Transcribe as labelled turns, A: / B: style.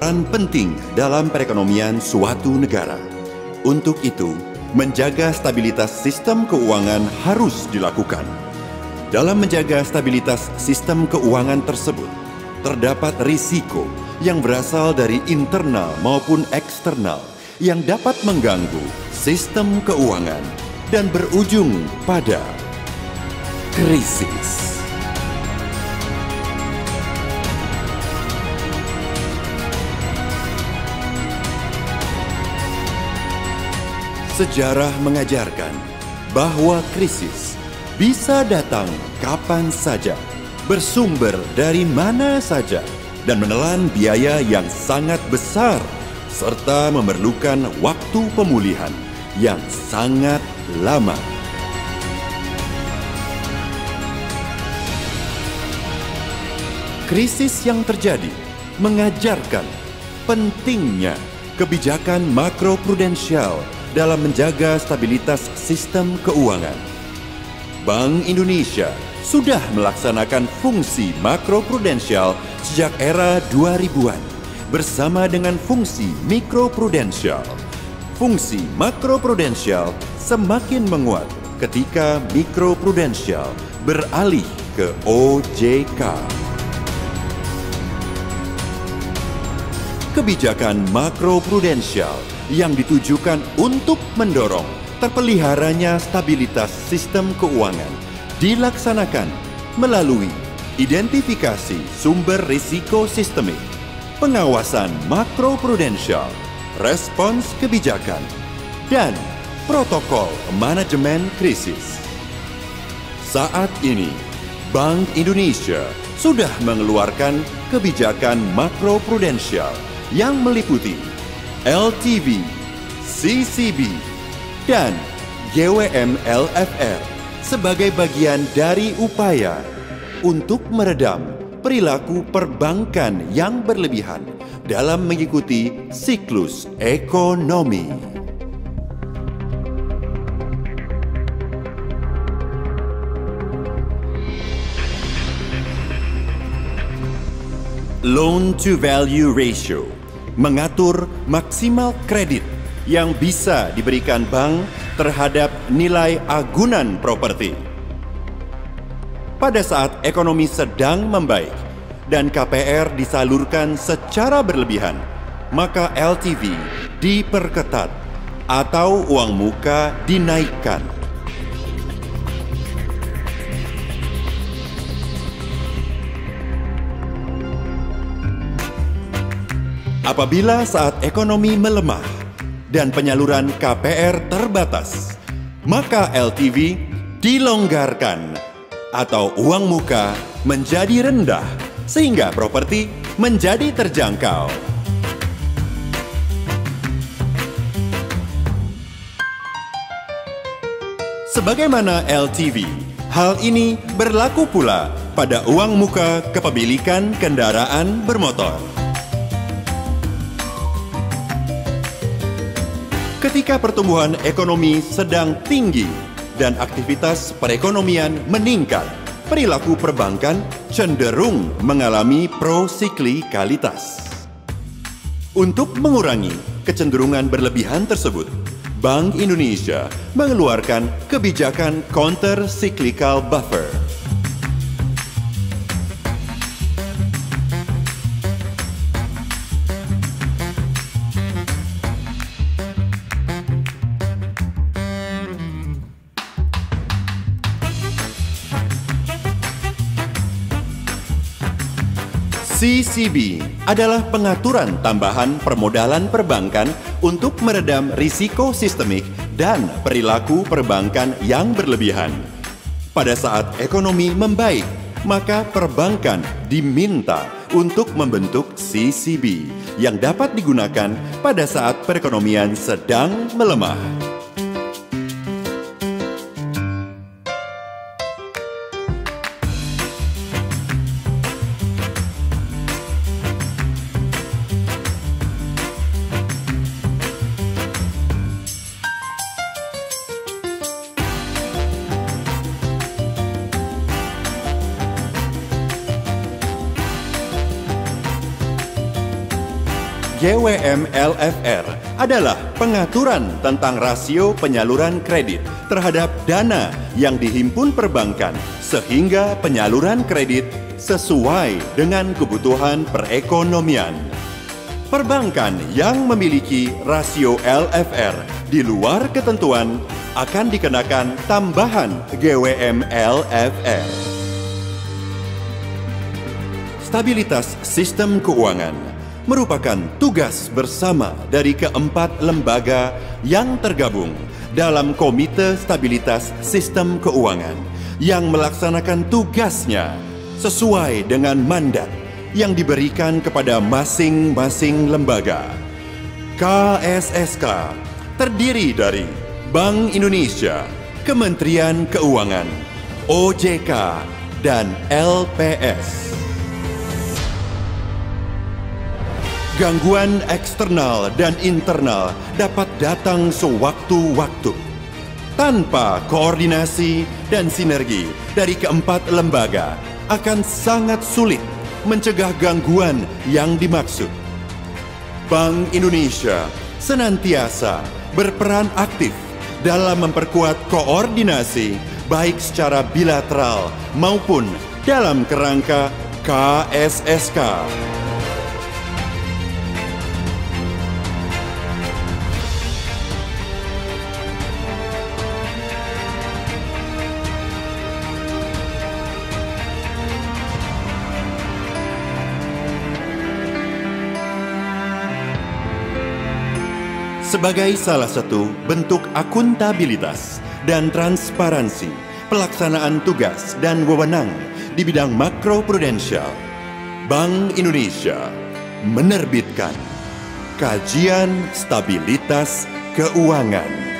A: berperan penting dalam perekonomian suatu negara. Untuk itu, menjaga stabilitas sistem keuangan harus dilakukan. Dalam menjaga stabilitas sistem keuangan tersebut, terdapat risiko yang berasal dari internal maupun eksternal yang dapat mengganggu sistem keuangan dan berujung pada krisis. Sejarah mengajarkan bahwa krisis bisa datang kapan saja, bersumber dari mana saja, dan menelan biaya yang sangat besar, serta memerlukan waktu pemulihan yang sangat lama. Krisis yang terjadi mengajarkan pentingnya kebijakan makroprudensial dalam menjaga stabilitas sistem keuangan. Bank Indonesia sudah melaksanakan fungsi makroprudensial sejak era 2000-an bersama dengan fungsi mikroprudensial. Fungsi makroprudensial semakin menguat ketika mikroprudensial beralih ke OJK. Kebijakan makroprudensial yang ditujukan untuk mendorong terpeliharanya stabilitas sistem keuangan dilaksanakan melalui identifikasi sumber risiko sistemik, pengawasan makroprudensial, respons kebijakan, dan protokol manajemen krisis. Saat ini, Bank Indonesia sudah mengeluarkan kebijakan makroprudensial yang meliputi LTV, CCB, dan GWM LFR sebagai bagian dari upaya untuk meredam perilaku perbankan yang berlebihan dalam mengikuti siklus ekonomi. Loan to value ratio mengatur maksimal kredit yang bisa diberikan bank terhadap nilai agunan properti. Pada saat ekonomi sedang membaik dan KPR disalurkan secara berlebihan, maka LTV diperketat atau uang muka dinaikkan. Apabila saat ekonomi melemah dan penyaluran KPR terbatas, maka LTV dilonggarkan atau uang muka menjadi rendah sehingga properti menjadi terjangkau. Sebagaimana LTV, hal ini berlaku pula pada uang muka kepemilikan kendaraan bermotor. Ketika pertumbuhan ekonomi sedang tinggi dan aktivitas perekonomian meningkat, perilaku perbankan cenderung mengalami prosiklikalitas. Untuk mengurangi kecenderungan berlebihan tersebut, Bank Indonesia mengeluarkan kebijakan counter cyclical buffer. CCB adalah pengaturan tambahan permodalan perbankan untuk meredam risiko sistemik dan perilaku perbankan yang berlebihan. Pada saat ekonomi membaik, maka perbankan diminta untuk membentuk CCB yang dapat digunakan pada saat perekonomian sedang melemah. GWM LFR adalah pengaturan tentang rasio penyaluran kredit terhadap dana yang dihimpun perbankan sehingga penyaluran kredit sesuai dengan kebutuhan perekonomian. Perbankan yang memiliki rasio LFR di luar ketentuan akan dikenakan tambahan GWM LFR. Stabilitas sistem keuangan merupakan tugas bersama dari keempat lembaga yang tergabung dalam Komite Stabilitas Sistem Keuangan yang melaksanakan tugasnya sesuai dengan mandat yang diberikan kepada masing-masing lembaga. KSSK terdiri dari Bank Indonesia, Kementerian Keuangan, OJK, dan LPS. Gangguan eksternal dan internal dapat datang sewaktu-waktu. Tanpa koordinasi dan sinergi dari keempat lembaga, akan sangat sulit mencegah gangguan yang dimaksud. Bank Indonesia senantiasa berperan aktif dalam memperkuat koordinasi baik secara bilateral maupun dalam kerangka KSSK. Sebagai salah satu bentuk akuntabilitas dan transparansi pelaksanaan tugas dan wewenang di bidang makroprudensial, Bank Indonesia menerbitkan Kajian Stabilitas Keuangan.